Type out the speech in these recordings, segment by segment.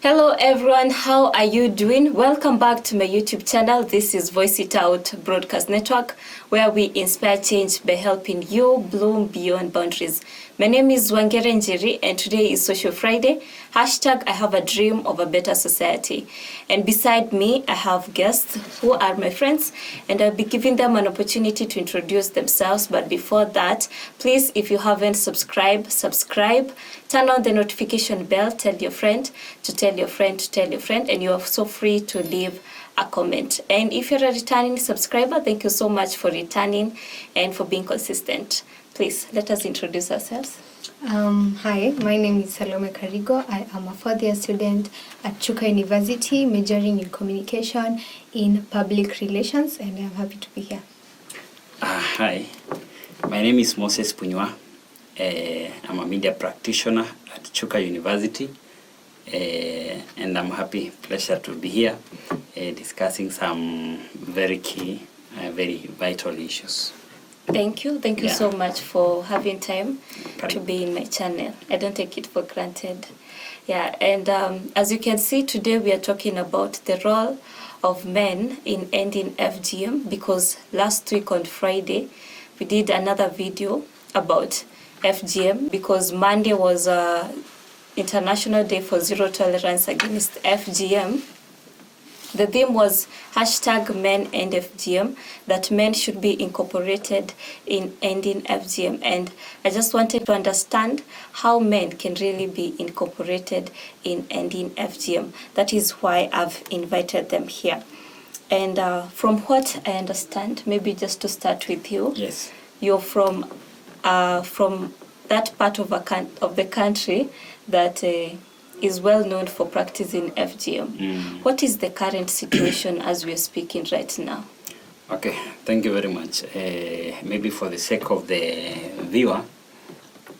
Hello everyone, how are you doing? Welcome back to my YouTube channel. This is Voice It Out Broadcast Network, where we inspire change by helping you bloom beyond boundaries. My name is Wangere Njeri and today is Social Friday. Hashtag I have a dream of a better society. And beside me, I have guests who are my friends and I'll be giving them an opportunity to introduce themselves. But before that, please, if you haven't subscribed, subscribe, turn on the notification bell, tell your friend to tell your friend to tell your friend, and you are so free to leave a comment. And if you're a returning subscriber, thank you so much for returning and for being consistent. Please let us introduce ourselves. Hi, my name is Salome Karigo. I am a fourth-year student at Chuka University, majoring in communication in public relations, and I'm happy to be here. Hi, my name is Moses Punywa. I'm a media practitioner at Chuka University, and I'm pleasure to be here discussing some very key, very vital issues. Thank you so much for having time to be in my channel. I don't take it for granted. And as you can see, today we are talking about the role of men in ending FGM, because last week on Friday we did another video about FGM, because Monday was International Day for Zero Tolerance Against FGM. The theme was hashtag men end FGM, that men should be incorporated in ending FGM. And I just wanted to understand how men can really be incorporated in ending FGM. That is why I've invited them here. And from what I understand, maybe just to start with you, yes, you're from that part of the country that is well known for practicing FGM. What is the current situation as we are speaking right now? Okay, thank you very much. Maybe for the sake of the viewer,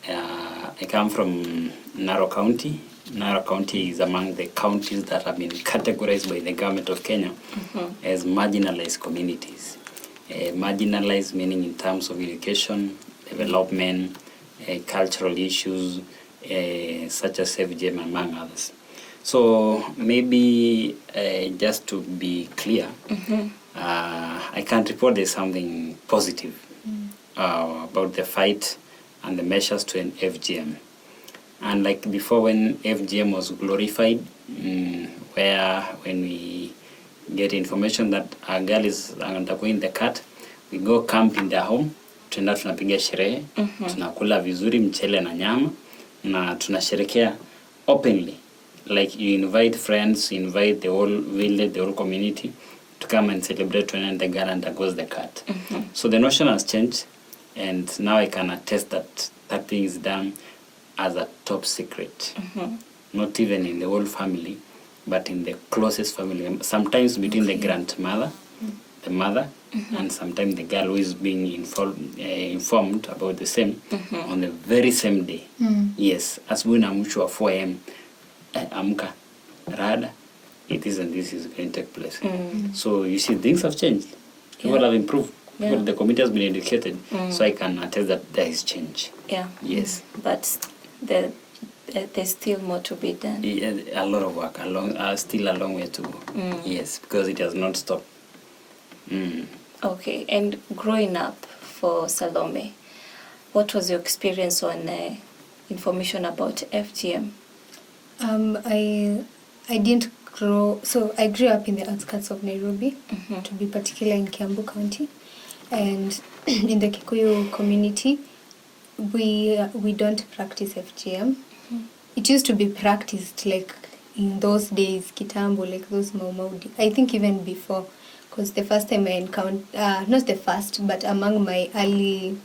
I come from Narok County. Narok County is among the counties that have been categorized by the government of Kenya as marginalized communities. Marginalized meaning in terms of education, development, cultural issues, such as FGM, among others. So maybe just to be clear, I can't report there's something positive about the fight and the measures to end FGM. And like before, when FGM was glorified, where when we get information that a girl is undergoing the cut, we go camp in their home, tunapiga sherehe, tunakula vizuri mchele na nyama, na tunasherekea openly. Like you invite friends, you invite the whole village, the whole community to come and celebrate when the girl undergoes the cut. So the notion has changed, and now I can attest that that thing is done as a top secret. Not even in the whole family, but in the closest family. Sometimes between the grandmother, the mother, and sometimes the girl who is being informed about the same on the very same day. Yes, asubuhi na mwisho wa 4 a.m. Amka, rada, it is and this is going to take place. So you see, things have changed. People have improved. But the community has been educated, so I can attest that there is change. Yes. But there's still more to be done. A lot of work, still a long way to go. Yes, because it has not stopped. Okay, and growing up for Salome, what was your experience on information about FGM? I didn't grow, so I grew up in the outskirts of Nairobi, to be particular in Kiambu County, and in the Kikuyu community, we don't practice FGM. It used to be practiced like in those days, Kitambo, like those Maumaudi. I think even before. Because the first time I encountered, not the first, but among my early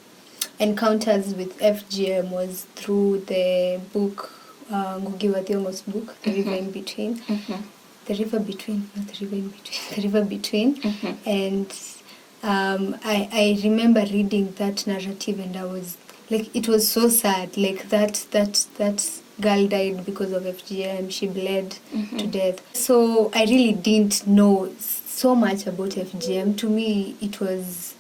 encounters with FGM was through the book, Ngugi wa Thiong'o's book, The River in Between. The River Between, not the River in Between, The River Between. And I remember reading that narrative, and I was like, it was so sad, like that girl died because of FGM, she bled to death. So I really didn't know so much about FGM. To me, it was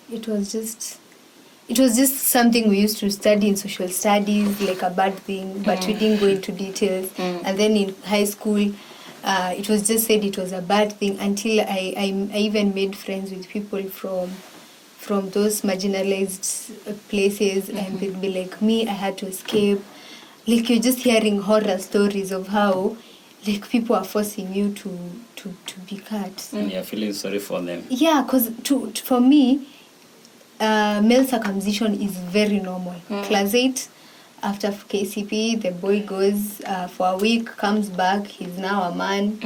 just something we used to study in social studies, like a bad thing, but we didn't go into details. And then in high school, It was just said it was a bad thing until I even made friends with people from those marginalized places, and they'd be like, me, I had to escape. Like, you're just hearing horror stories of how, like, people are forcing you to be cut. And you're feeling sorry for them. Yeah, because for me, male circumcision is very normal. Class 8, after KCP, the boy goes for a week, comes back, he's now a man.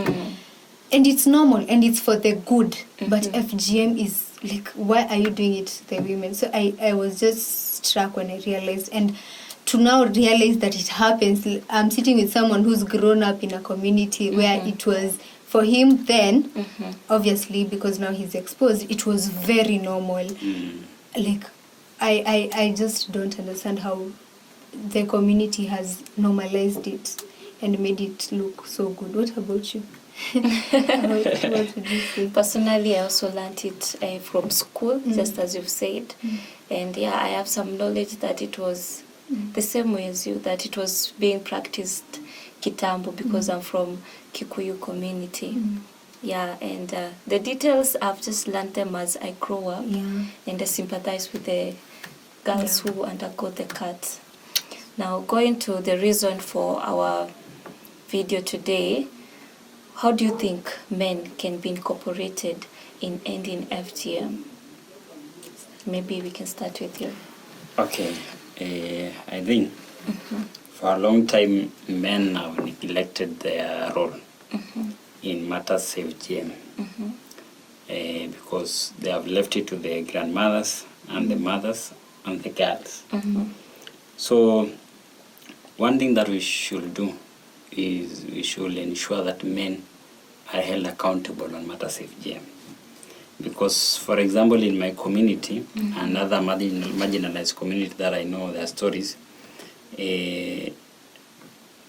And it's normal, and it's for the good. But FGM is like, why are you doing it to the women? So I was just struck when I realized, and to now realize that it happens. I'm sitting with someone who's grown up in a community where it was, for him then, obviously, because now he's exposed, it was very normal. Like, I just don't understand how the community has normalized it and made it look so good. What about you? What would you say? Personally, I also learned it from school, just as you've said. And yeah, I have some knowledge that it was the same way as you, that it was being practiced kitambo, because I'm from Kikuyu community. Yeah, and the details, I've just learned them as I grow up. And I sympathize with the girls who undergo the cut. Now, going to the reason for our video today, how do you think men can be incorporated in ending FGM? Maybe we can start with you. Okay, I think for a long time men have neglected their role in matters FGM because they have left it to the grandmothers and the mothers and the girls. So one thing that we should do is we should ensure that men are held accountable on matters FGM. Because, for example, in my community and other marginalized community that I know their stories,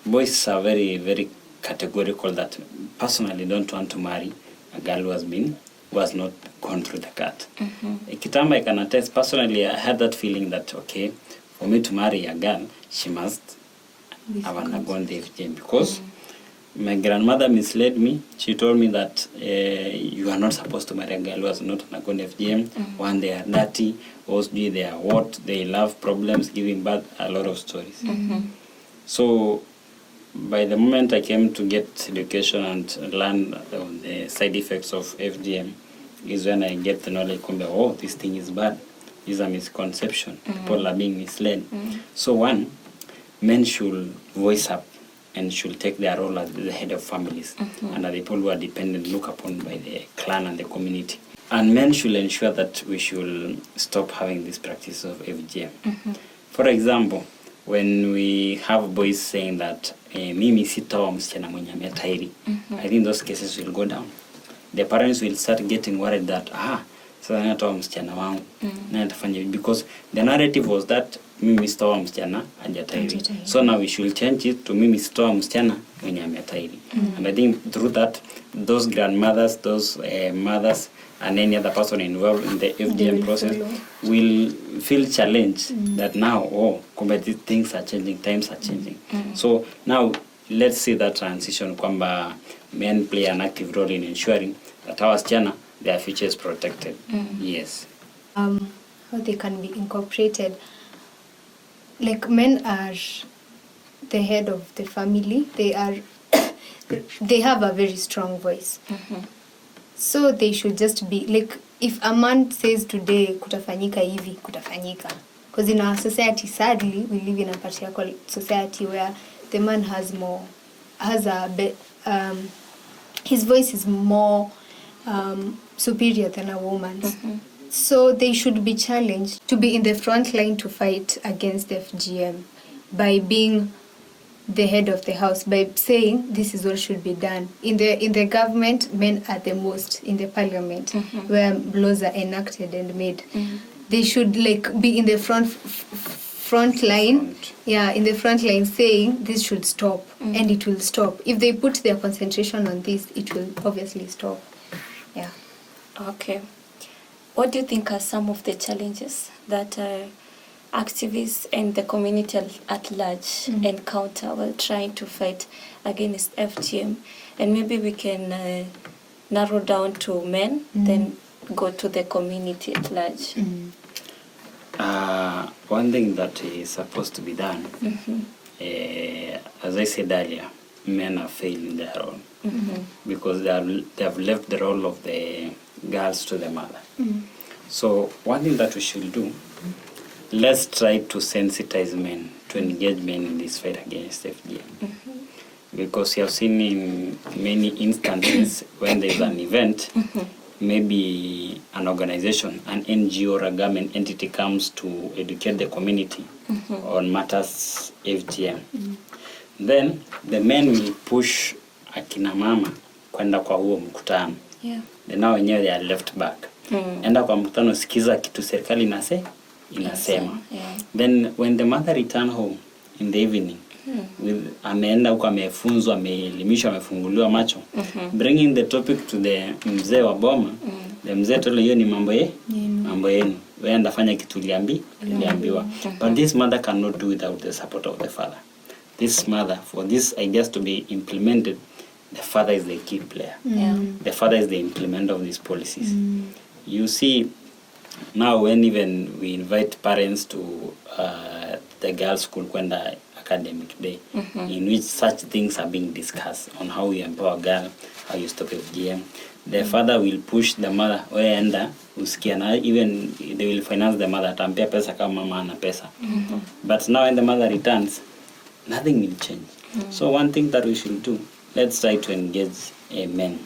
boys are very, very categorical that personally don't want to marry a girl who has not gone through the cut. Kitambo, I can attest, personally, I had that feeling that, okay, for me to marry a girl, she must have undergone the FGM, because my grandmother misled me. She told me that you are not supposed to marry a girl who has not undergone FGM. One, they are dirty. Also, they are what? They love problems, giving birth, a lot of stories. So, by the moment I came to get education and learn the side effects of FGM, is when I get the knowledge, oh, this thing is bad. This is a misconception. People are being misled. So one, men should voice up and should take their role as the head of families and are the people who are dependent, looked upon by the clan and the community. And men should ensure that we should stop having this practice of FGM. For example, when we have boys saying that mimi sitaoa msichana mwenye ametairi, I think those cases will go down. The parents will start getting worried that sasa natoa msichana wangu na atafanya, because the narrative was that mimi sitaoa msichana hajatairi. So now we should change it to mimi sitaoa msichana mwenye ametairi. And I think through that, those grandmothers, those mothers, and any other person involved in the FGM process will feel challenged that now, competitive things are changing, times are changing. So now let's see that transition, kwamba men play an active role in ensuring that our wasichana, their future is protected. Yes. How they can be incorporated. Like, men are the head of the family. They are they have a very strong voice. So they should just be like, if a man says today kutafanyika hivi, kutafanyika. Because in our society, sadly, we live in a patriarchal society where the man has his voice is more superior than a woman's. So they should be challenged to be in the front line to fight against FGM by being the head of the house, by saying this is what should be done. In the government, men are the most in the parliament where laws are enacted and made. They should be in the front line. Yeah, in the front line saying this should stop, and it will stop. If they put their concentration on this, it will obviously stop. Yeah. Okay. What do you think are some of the challenges that activists and the community at large encounter while trying to fight against FGM. And maybe we can narrow down to men, then go to the community at large. One thing that is supposed to be done, as I said earlier, men are failing their role because they have left the role of the girls to the mother. So one thing that we should do, let's try to sensitize men, to engage men in this fight against FGM. Because you have seen in many instances when there's an event, maybe an organization, an NGO or a government entity comes to educate the community on matters FGM. Then the men will push akina mama kwenda kwa huo mkutano. Then now wenyewe they are left back. Enda kwa mkutano, sikiza kitu serikali inasema. Then when the mother return home in the evening, ameenda huko, amefunzwa, ameelimishwa, amefunguliwa macho, bringing the topic to the mzee wa boma, the mzee tole, hiyo ni mambo yenu, wewe ndafanya kitu uliambiwa. But this mother cannot do without the support of the father. This mother, for these ideas to be implemented, the father is the key player. The father is the implementer of these policies. You see, now when even we invite parents to the girls' school kwenda academic day, in which such things are being discussed on how you empower girl, how you stop FGM, the father will push the mother, weenda usikia, na even they will finance the mother, atampea pesa kama mama ana pesa. But now when the mother returns, nothing will change. So one thing that we should do, let's try to engage men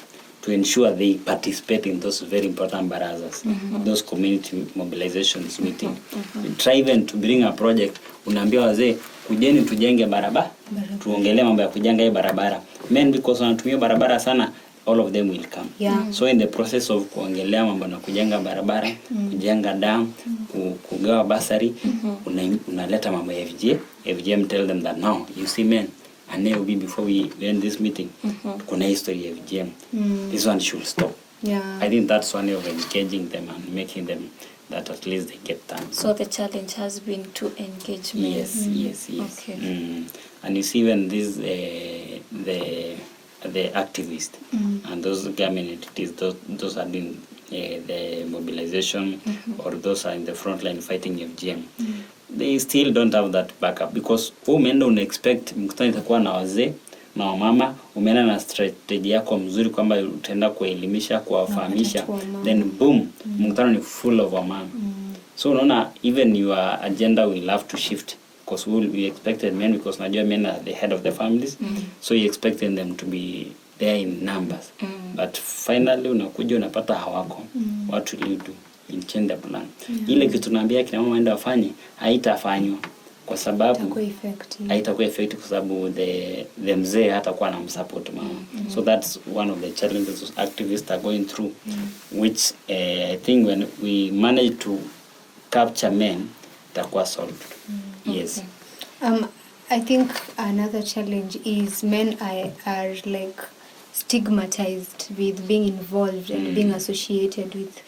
to ensure they participate in those very important barazas, those community mobilizations meeting. Try even to bring a project. Unaambia wazee, kujeni tujenge barabara, tuongelee mambo ya kujenga hii barabara. Men, because wanatumia barabara sana, all of them will come. So in the process of kuongelea mambo na kujenga barabara, kujenga dam, kugawa basari, unaleta mambo ya FGM, tell them that now, you see men, and they will be, before we end this meeting, kuna history of FGM. This one should stop. I think that's one way of engaging them and making them that at least they get time. So the challenge has been to engage men. Yes. Okay. And you see when this the activists and those government entities, those are doing the mobilization, or those are in the front line fighting FGM, they still don't have that backup, because umeenda una-expect mkutano itakuwa na wazee na wamama, umeenda na strategy yako mzuri kwamba utaenda kuelimisha, kuwafahamisha, then boom, mkutano ni full of wamama. So unaona, even your agenda will have to shift, because we expected men, because najua men are the head of the families, so you expected them to be there in numbers. But finally unakuja unapata hawako. What will you do? You change the plan. Ile kitu naambia kina mama waenda wafanye, haitafanywa kwa sababu haitakuwa effective, kwa sababu the mzee hatakuwa na msupport mama. So that's one of the challenges activists are going through, which I think when we manage to capture men, itakuwa solved. Yes. I think another challenge is men are like stigmatized with being involved and being associated with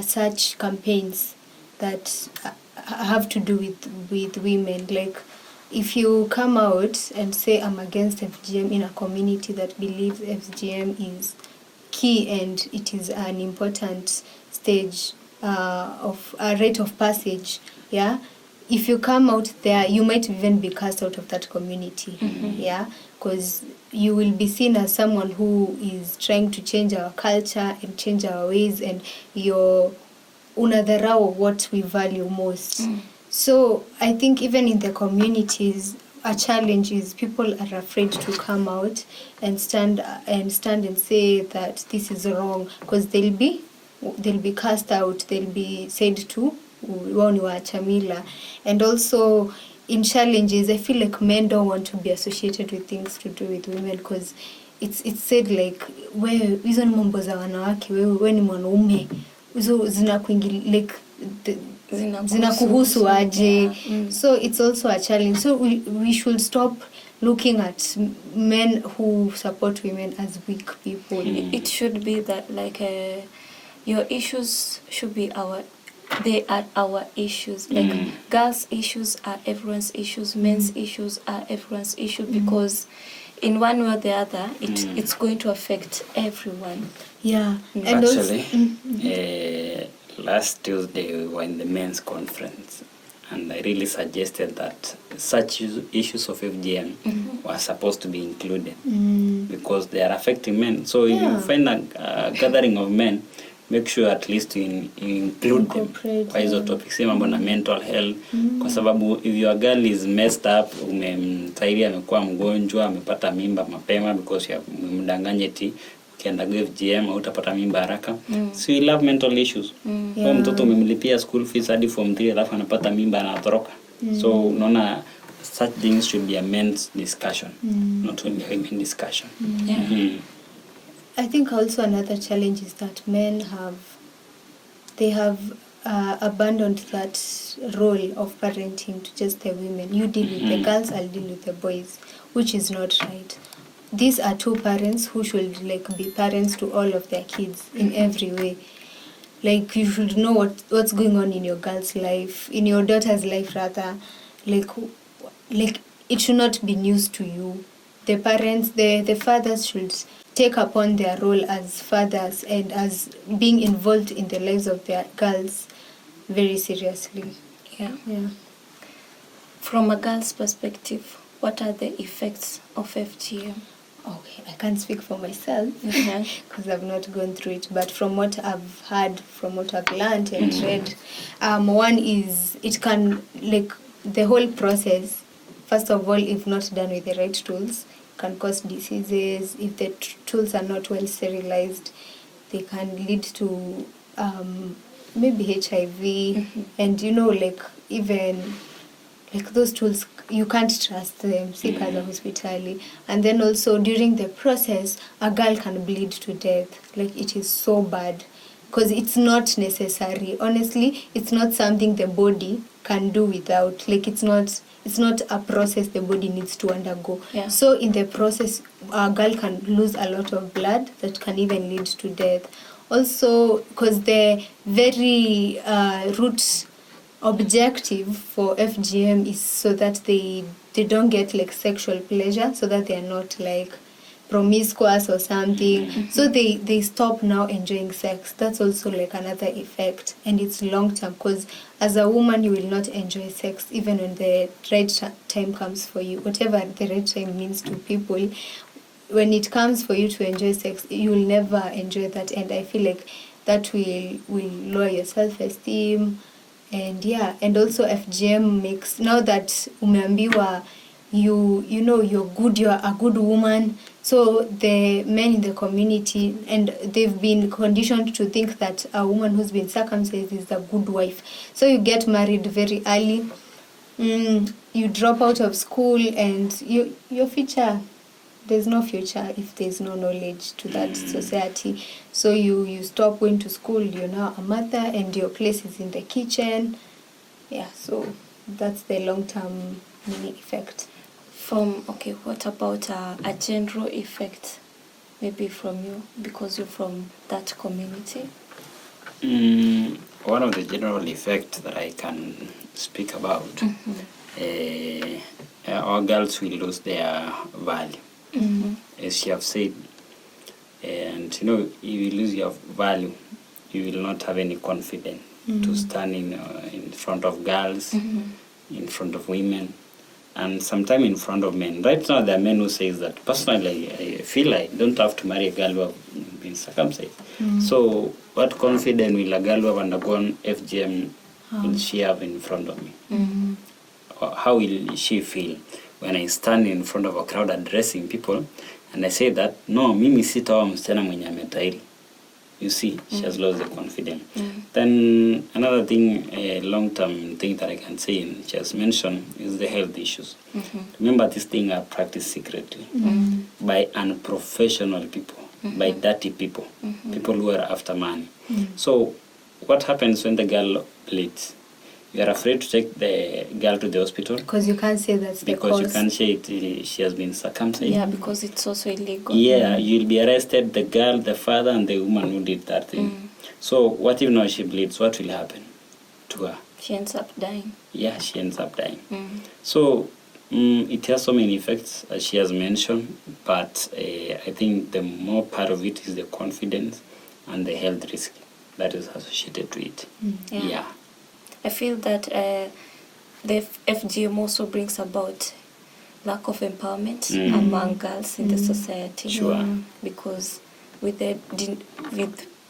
such campaigns that have to do with women. Like, if you come out and say I'm against FGM in a community that believes FGM is key and it is an important stage of a rite of passage, if you come out there, you might even be cast out of that community, because you will be seen as someone who is trying to change our culture and change our ways, and you're unadharau what we value most. So I think even in the communities, a challenge is people are afraid to come out and stand and say that this is wrong, because they'll be cast out, they'll be said to wao ni waachamila. And also in challenges, I feel like men don't want to be associated with things to do with women, because it's said like, wewe hizo ni mambo za wanawake, wewe ni mwanaume, hizo zinakuingilia, like zinakuhusu aje. So it's also a challenge. So we should stop looking at men who support women as weak people. It should be that, like, your issues should be our they are our issues. Like girls' issues are everyone's issues, men's issues are everyone's issue, because in one way or the other, it's going to affect everyone. Yeah. And actually, last Tuesday we were in the men's conference, and I really suggested that such issues of FGM were supposed to be included because they are affecting men. So if you find a gathering of men, make sure at least you include them kwa hizo topics, sema mbona mental health, kwa sababu if your girl is messed up, umemtairi amekuwa mgonjwa, amepata mimba mapema because ya mdanganye eti ukienda FGM utapata mimba haraka. So you love mental issues. Kwa mtoto umemlipia school fees hadi form 3 alafu anapata mimba na atoroka. So unaona such things should be a men's discussion, not only a women discussion. I think also another challenge is that men have abandoned that role of parenting to just the women. You deal with the girls, I'll deal with the boys, which is not right. These are two parents who should be parents to all of their kids in every way. Like, you should know what's going on in your girl's life, in your daughter's life rather. Like it should not be news to you. The parents, the fathers should take upon their role as fathers and as being involved in the lives of their girls very seriously. Yeah. From a girl's perspective, what are the effects of FGM? Okay, I can't speak for myself because I've not gone through it, but from what I've heard, from what I've learned and read, one is it can, the whole process, first of all, if not done with the right tools, can cause diseases. If the tools are not well sterilized, they can lead to maybe HIV, and even those tools, you can't trust them, seek other hospitally. And then also during the process, a girl can bleed to death. It is so bad because it's not necessary. Honestly, it's not something the body can do without. It's not a process the body needs to undergo. Yeah. So in the process, a girl can lose a lot of blood that can even lead to death. Also, because the very root objective for FGM is so that they don't get sexual pleasure, so that they are not promiscuous or something. So they stop now enjoying sex. That's also another effect, and it's long term, because as a woman you will not enjoy sex even when the right time comes for you. Whatever the right time means to people, when it comes for you to enjoy sex, you will never enjoy that, and I feel that will lower your self-esteem. And also FGM makes, now that umeambiwa you're good, you're a good woman, so the men in the community, and they've been conditioned to think that a woman who's been circumcised is a good wife. So you get married very early, you drop out of school, and your future, there's no future if there's no knowledge to that society. So you stop going to school, you're now a mother, and your place is in the kitchen. Yeah, so that's the long-term mini effect. What about a general effect, maybe from you, because you're from that community? One of the general effects that I can speak about, our girls will lose their value. As you have said, and if you lose your value, you will not have any confidence to stand in front of girls, in front of women, and sometimes in front of men. Right now, there are men who say that, personally, I feel I don't have to marry a girl who have been circumcised. So what confidence will a girl who have undergone FGM will she have in front of me? How will she feel when I stand in front of a crowd addressing people and I say that, no, mimi sitaoa msichana mwenye ametairi? You see, she has lost the confidence. Then another thing, a long-term thing that I can say, and she has mentioned, is the health issues. Remember, this thing are practiced secretly by unprofessional people, by dirty people, people who are after money. So what happens when the girl bleeds? You are afraid to take the girl to the hospital. Because you can't say that's the because cause. You can't say she has been circumcised. Yeah, because it's also illegal. Yeah, you'll be arrested, the girl, the father, and the woman who did that thing. So what if now she bleeds? What will happen? Sure. She ends up dying. Yeah, she ends up dying. So it has so many effects, as she has mentioned, but I think the more part of it is the confidence and the health risk that is associated to it. Yeah. I feel that the FGM also brings about lack of empowerment among girls in the society. Sure. Because with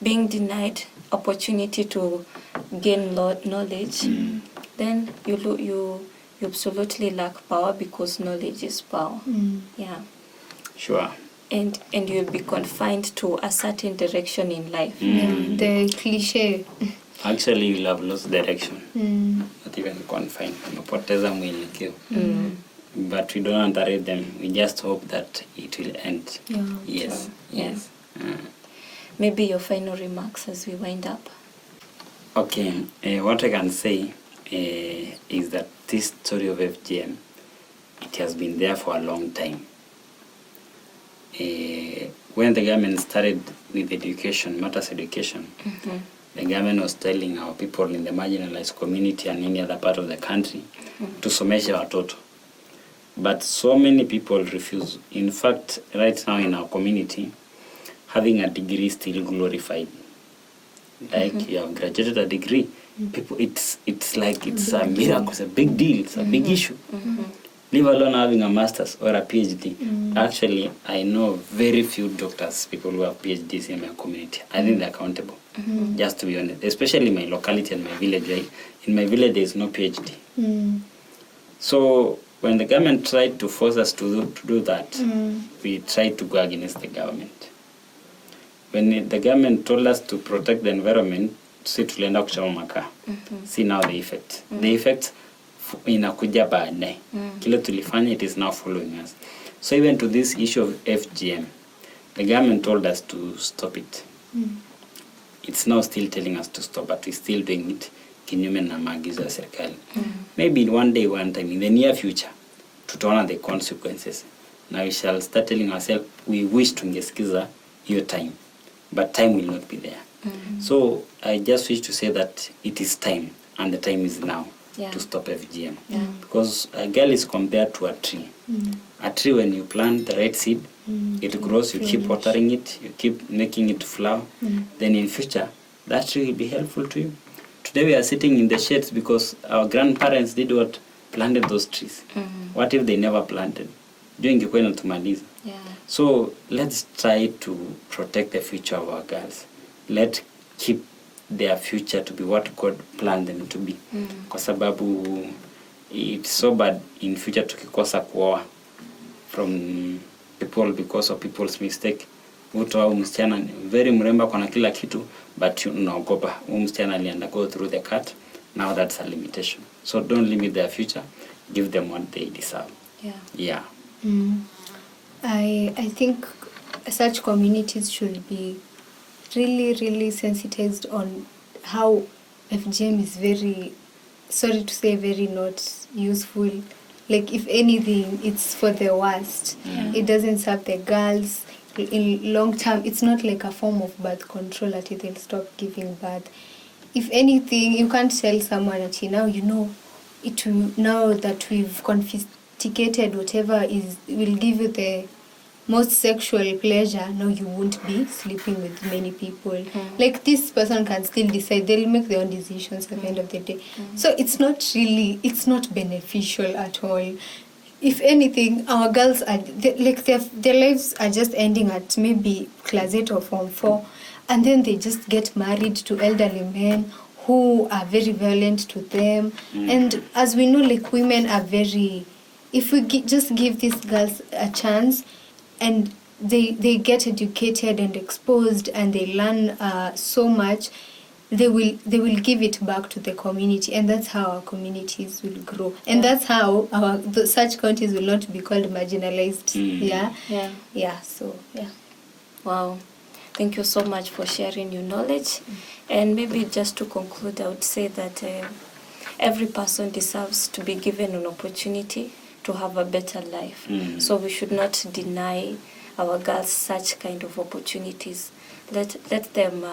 being denied opportunity to gain knowledge, then you absolutely lack power, because knowledge is power. Yeah. Sure. And you'll be confined to a certain direction in life. The cliche. Actually, you'll have lost direction. Not even confined. Umepoteza mwelekeo. But we don't underrate them. We just hope that it will end. Yes. Yes. Maybe your final remarks as we wind up. Okay. What I can say is that this story of FGM, it has been there for a long time. When the government started with education, matters education, the government was telling our people in the marginalized community and any other part of the country to somesha watoto. But so many people refuse. In fact, right now in our community, having a degree is still glorified. Like you have graduated a degree, people, it's like it's a miracle, it's a big deal, it's a big issue. Leave alone having a master's or a PhD. Actually, I know very few doctors, people who have PhDs in my community. I think they're accountable, just to be honest. Especially in my locality and my village. In my village, there is no PhD. So when the government tried to force us to do that, we tried to go against the government. When the government told us to protect the environment, si tulienda kuchoma makaa. See now the effect. The effect inakuja baadaye. Kile tulifanya, it is now following us. So even to this issue of FGM, the government told us to stop it. It's now still telling us to stop, but we're still doing it kinyume na maagizo ya serikali. Maybe one day, one time, in the near future, tutaona the consequences. Now we shall start telling ourselves, we wish tungesikiza your time, but time will not be there. So I just wish to say that it is time, and the time is now to stop FGM. Because a girl is compared to a tree. A tree, when you plant the right seed, it grows, you keep watering it, you keep making it flower, then in future, that tree will be helpful to you. Today we are sitting in the shades because our grandparents did what? Planted those trees. What if they never planted? So let's try to protect the future of our girls. Let's keep their future to be what God planned them to be. Kwa sababu it's so bad in future tukikosa kuoa from people because of people's mistake. Mtu au msichana very mremba kwa kila kitu, but unaogopa msichana alienda go through the cut. Now that's a limitation. So don't limit their future. Give them what they deserve. Yeah. I think such communities should be really sensitized on how FGM is very, sorry to say, very not useful. Like, if anything, it's for the worst. It doesn't serve the girls. In long term, it's not like a form of birth control until they'll stop giving birth. If anything, you can't tell someone that now you know it will, now that we've confiscated whatever will give you the most sexual pleasure, now you won't be sleeping with many people. Like, this person can still decide, they'll make their own decisions at the end of the day. So it's not beneficial at all. If anything, our girls are their lives are just ending at maybe class 8 or form 4, and then they just get married to elderly men who are very violent to them. And as we know, like, women are very, if we just give these girls a chance and they get educated and exposed and they learn so much, they will give it back to the community, and that's how our communities will grow, and that's how such counties will not be called marginalized. Wow, thank you so much for sharing your knowledge. And maybe just to conclude, I would say that every person deserves to be given an opportunity to have a better life. So we should not deny our girls such kind of opportunities. Let them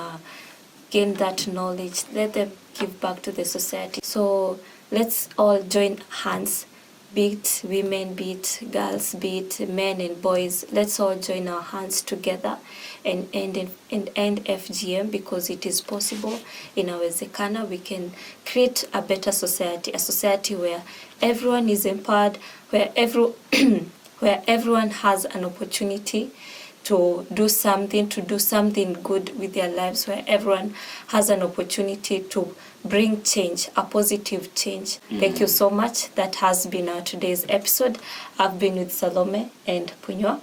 gain that knowledge. Let them give back to the society. So let's all join hands, be it women, be it girls, be it men and boys. Let's all join our hands together and end FGM, because it is possible. Inawezekana. We can create a better society, a society where everyone is empowered, where where everyone has an opportunity to do something good with their lives, where everyone has an opportunity to bring change, a positive change. Thank you so much. That has been our today's episode. I've been with Salome and Punywa.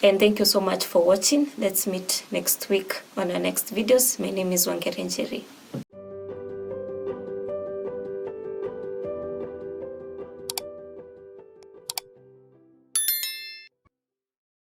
And thank you so much for watching. Let's meet next week on our next videos. My name is Wangere Njeri.